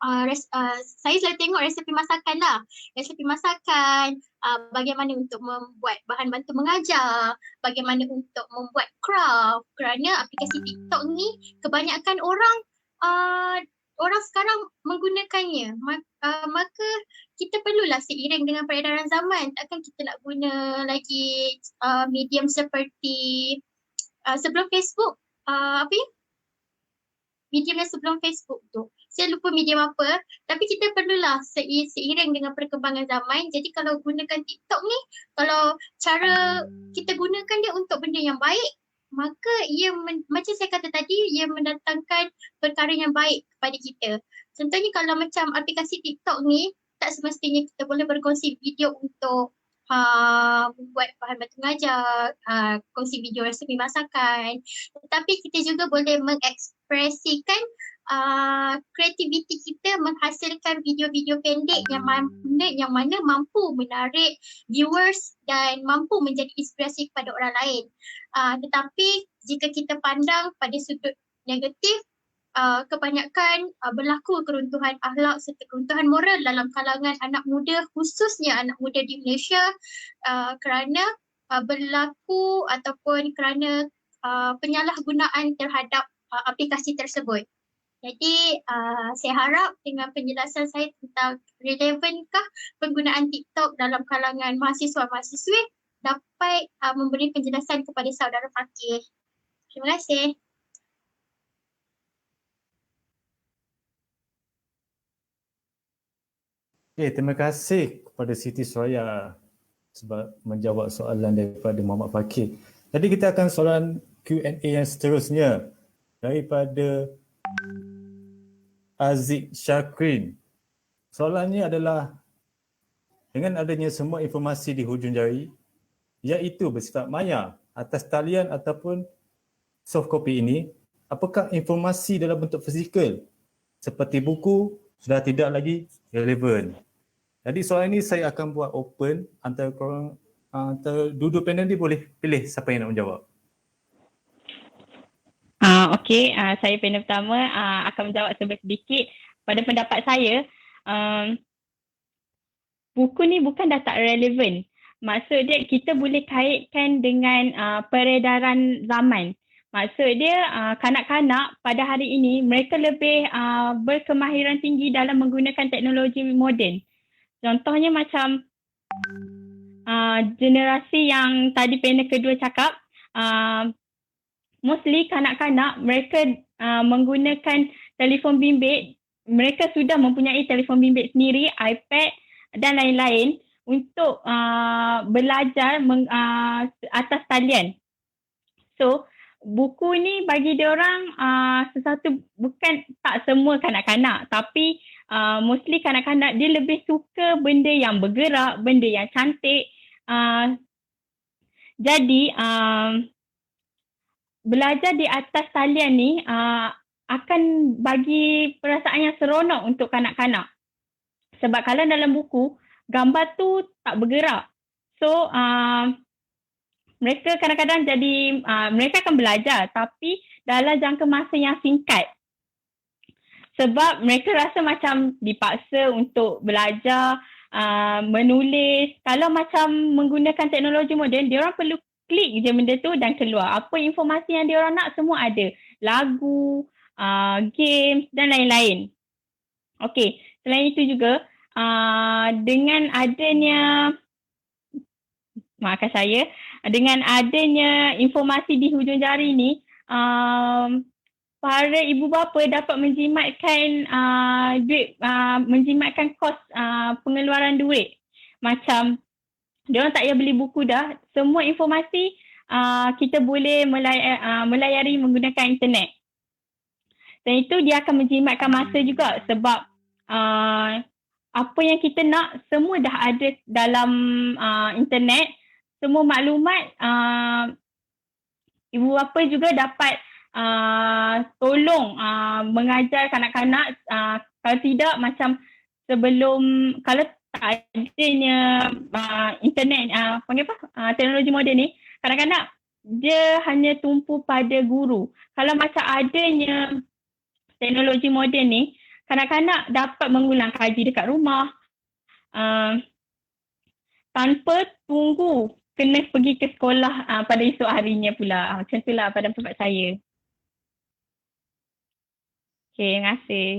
saya selalu tengok resepi masakan lah. Resepi masakan, bagaimana untuk membuat bahan bantu mengajar, bagaimana untuk membuat craft. Kerana aplikasi TikTok ni kebanyakan orang sekarang menggunakannya. Maka kita perlulah seiring dengan peredaran zaman. Takkan kita nak guna lagi medium seperti sebelum Facebook. Medium yang sebelum Facebook tu. Saya lupa medium apa, tapi kita perlulah seiring dengan perkembangan zaman. Jadi kalau gunakan TikTok ni, kalau cara kita gunakan dia untuk benda yang baik, maka ia macam saya kata tadi, ia mendatangkan perkara yang baik kepada kita. Contohnya kalau macam aplikasi TikTok ni, tak semestinya kita boleh berkongsi video untuk membuat bahan bantu mengajar, kongsi video resepi masakan. Tetapi kita juga boleh mengekspresikan kreativiti kita menghasilkan video-video pendek yang mana mampu menarik viewers dan mampu menjadi inspirasi kepada orang lain. Tetapi jika kita pandang pada sudut negatif, kebanyakan berlaku keruntuhan akhlak serta keruntuhan moral dalam kalangan anak muda, khususnya anak muda di Malaysia, kerana berlaku ataupun kerana penyalahgunaan terhadap aplikasi tersebut. Jadi saya harap dengan penjelasan saya tentang relevankah penggunaan TikTok dalam kalangan mahasiswa-mahasiswi dapat memberi penjelasan kepada saudara Fakir. Terima kasih. Okay, terima kasih kepada Siti Suraya sebab menjawab soalan daripada Muhammad Fakir. Jadi kita akan soalan Q&A yang seterusnya daripada Aziz Syakrin. Soalannya adalah, dengan adanya semua informasi di hujung jari, iaitu bersifat maya atas talian ataupun soft copy ini, apakah informasi dalam bentuk fizikal seperti buku sudah tidak lagi relevan? Jadi soalan ini saya akan buat open antara korang, antara dua panel ni boleh pilih siapa yang nak menjawab. Okey, saya panel pertama akan menjawab sedikit. Pada pendapat saya, buku ni bukan dah tak relevan. Maksud dia kita boleh kaitkan dengan peredaran zaman. Maksud dia kanak-kanak pada hari ini mereka lebih berkemahiran tinggi dalam menggunakan teknologi moden. Contohnya macam generasi yang tadi panel kedua cakap, mostly kanak-kanak mereka menggunakan telefon bimbit, mereka sudah mempunyai telefon bimbit sendiri, iPad dan lain-lain untuk belajar atas talian. So buku ni bagi diorang sesuatu, bukan tak semua kanak-kanak tapi mostly kanak-kanak dia lebih suka benda yang bergerak, benda yang cantik. Jadi belajar di atas talian ni akan bagi perasaan yang seronok untuk kanak-kanak. Sebab kalau dalam buku, gambar tu tak bergerak. So mereka kadang-kadang jadi, mereka akan belajar tapi dalam jangka masa yang singkat. Sebab mereka rasa macam dipaksa untuk belajar, menulis. Kalau macam menggunakan teknologi moden, diorang perlu klik je benda tu dan keluar. Apa informasi yang diorang nak semua ada. Lagu, games dan lain-lain. Okey, selain itu juga dengan adanya, maafkan saya, dengan adanya informasi di hujung jari ni, para ibu bapa dapat menjimatkan duit, menjimatkan kos pengeluaran duit. Macam diorang tak payah beli buku dah, semua informasi kita boleh melayari menggunakan internet. Dan itu dia akan menjimatkan masa juga sebab apa yang kita nak semua dah ada dalam internet. Semua maklumat, ibu bapa juga dapat tolong mengajar kanak-kanak. Kalau tidak macam sebelum, kalau tak adanya internet, panggil apa, teknologi moden ni, kanak-kanak dia hanya tumpu pada guru. Kalau macam adanya teknologi moden ni, kanak-kanak dapat mengulang kaji dekat rumah tanpa tunggu kena pergi ke sekolah pada esok harinya pula. Macam itulah pada pendapat saya. Okay, terima kasih.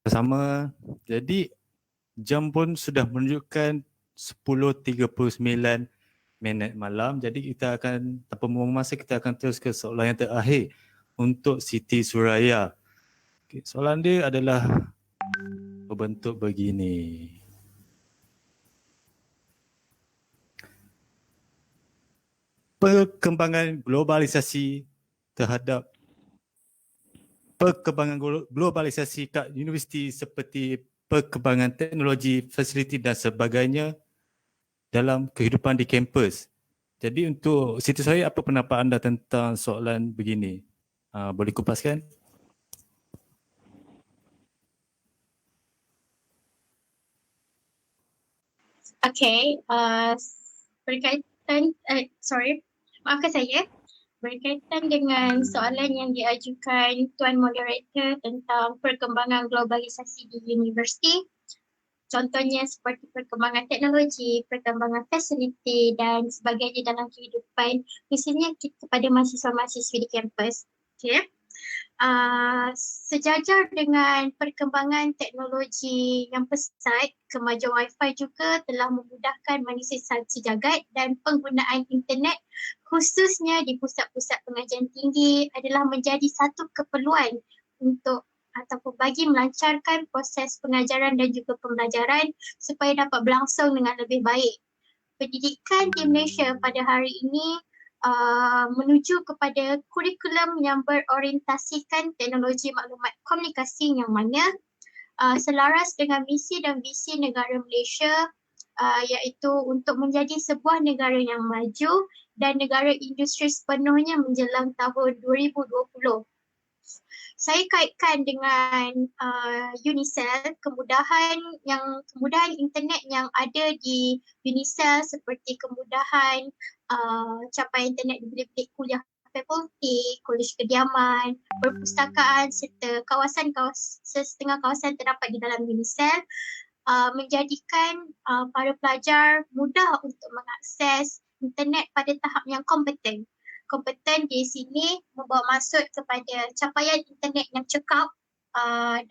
Sama. Jadi jam pun sudah menunjukkan 10.39 malam. Jadi kita akan, tanpa membuang masa, kita akan terus ke soalan yang terakhir untuk Siti Suraya. Okay, soalan dia adalah berbentuk begini. Perkembangan globalisasi kat universiti seperti perkembangan teknologi, fasiliti dan sebagainya dalam kehidupan di kampus. Jadi untuk Siti Suraya, apa pendapat anda tentang soalan begini? Boleh kupaskan? Okay, berkaitan, maafkan saya. Berkaitan dengan soalan yang diajukan Tuan Moderator tentang perkembangan globalisasi di universiti, Contohnya seperti perkembangan teknologi, perkembangan fasiliti dan sebagainya dalam kehidupan khususnya kepada mahasiswa-mahasiswi di kampus. Okay. Sejajar dengan perkembangan teknologi yang pesat, kemajuan Wi-Fi juga telah memudahkan manusia sejagat dan penggunaan internet khususnya di pusat-pusat pengajian tinggi adalah menjadi satu keperluan untuk ataupun bagi melancarkan proses pengajaran dan juga pembelajaran supaya dapat berlangsung dengan lebih baik. Pendidikan di Malaysia pada hari ini menuju kepada kurikulum yang berorientasikan teknologi maklumat komunikasi yang mana selaras dengan misi dan visi negara Malaysia iaitu untuk menjadi sebuah negara yang maju dan negara industri sepenuhnya menjelang tahun 2020. Saya kaitkan dengan Unicell, kemudahan internet yang ada di Unicell seperti kemudahan capaian internet di bilik-bilik kuliah fakulti, kolej kediaman, perpustakaan serta setengah kawasan terdapat di dalam Unicell menjadikan para pelajar mudah untuk mengakses internet pada tahap yang kompeten. Kompeten di sini membawa maksud kepada capaian internet yang cekap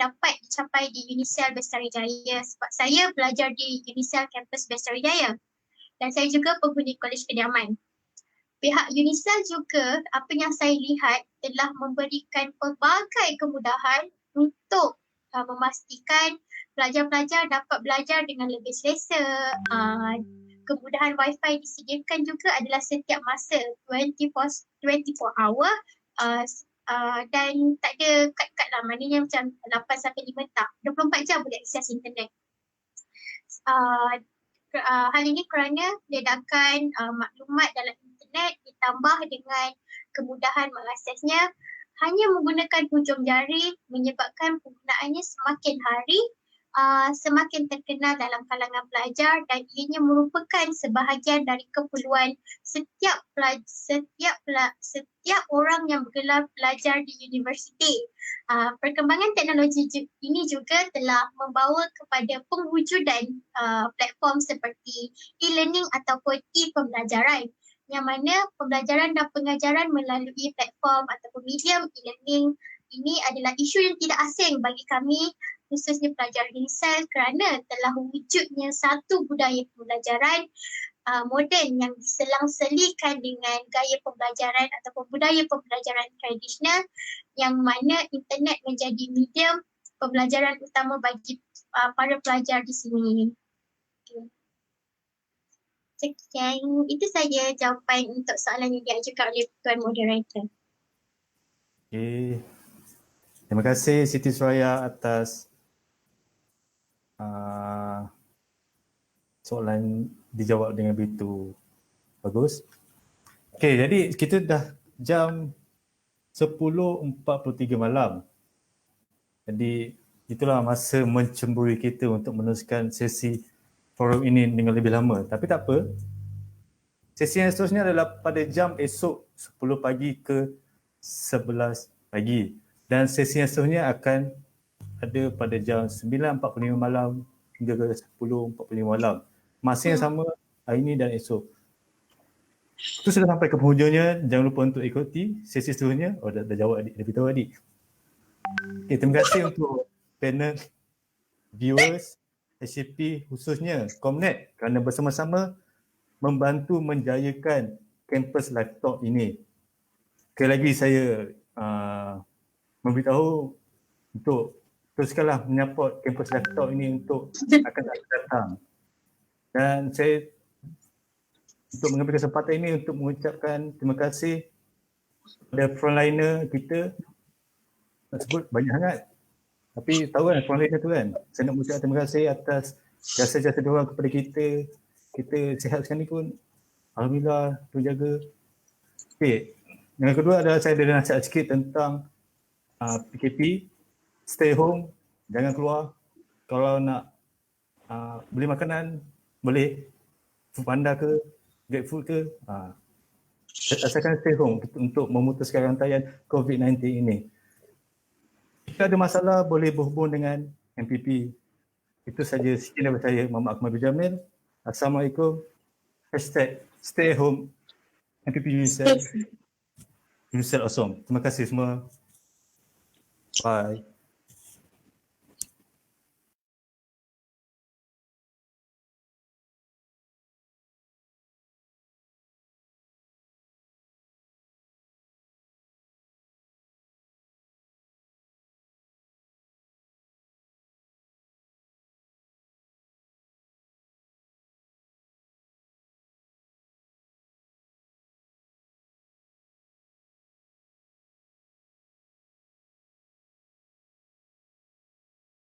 dapat dicapai di Unicell Bestari Jaya sebab saya belajar di Unicell Campus Bestari Jaya dan saya juga penghuni Kolej Kediaman. Pihak Unicell juga apa yang saya lihat telah memberikan pelbagai kemudahan untuk memastikan pelajar-pelajar dapat belajar dengan lebih selesa. Kemudahan Wi-Fi disediakan juga adalah setiap masa 24 hour dan tak ada kad-kad lah, maknanya macam 8 sampai 5 tak, 24 jam boleh akses internet. Hal ini kerana ledakan maklumat dalam internet ditambah dengan kemudahan mengaksesnya hanya menggunakan hujung jari menyebabkan penggunaannya semakin hari semakin terkenal dalam kalangan pelajar dan ianya merupakan sebahagian dari keperluan setiap orang yang bergelar pelajar di universiti. Perkembangan teknologi ini juga telah membawa kepada pengwujudan platform seperti e-learning ataupun e-pembelajaran yang mana pembelajaran dan pengajaran melalui platform ataupun medium e-learning ini adalah isu yang tidak asing bagi kami khususnya pelajar Unicell kerana telah wujudnya satu budaya pembelajaran moden yang diselang-selikan dengan gaya pembelajaran ataupun budaya pembelajaran tradisional yang mana internet menjadi medium pembelajaran utama bagi para pelajar di sini. Sekian, itu saja jawapan untuk soalan yang diajukan oleh Tuan Moderator. Okay. Terima kasih Siti Suraya atas soalan dijawab dengan begitu bagus. Okey, jadi kita dah jam 10.43 malam. Jadi itulah masa mencemburi kita untuk meneruskan sesi forum ini dengan lebih lama. Tapi tak apa. Sesi yang seterusnya adalah pada jam esok 10 pagi ke 11 pagi. Dan sesi yang seterusnya akan ada pada jam 9.45 malam hingga ke 10.45 malam. Masa yang sama hari ini dan esok. Itu sudah sampai ke penghujungnya. Jangan lupa untuk ikuti sesi seterusnya. Oh, dah jawab adik. Dah beritahu adik. Okay, terima kasih untuk panel viewers SCP khususnya Comnet kerana bersama-sama membantu menjayakan kampus live talk ini. Sekali lagi saya memberitahu untuk teruskanlah menyaport kampus live talk ini untuk akan datang. Dan saya untuk mengambil kesempatan ini untuk mengucapkan terima kasih kepada frontliner kita. Nak sebut banyak sangat. Tapi tahu kan frontliner tu kan. Saya nak mengucapkan terima kasih atas jasa-jasa diorang kepada kita. Kita sihat sekarang ni pun alhamdulillah terjaga. Okey. Yang kedua adalah saya ada nasihat sikit tentang PKP. Stay home, jangan keluar. Kalau nak beli makanan, boleh. Foodpanda ke, GrabFood ke. Asalkan stay home untuk memutuskan rantaian COVID-19 ini. Jika ada masalah, boleh berhubung dengan MPP Itu saja sekian daripada saya, Muhammad Akmal bin Jamil. Assalamualaikum. #stay at home. MPP Unicef. Unicef awesome. Terima kasih semua. Bye.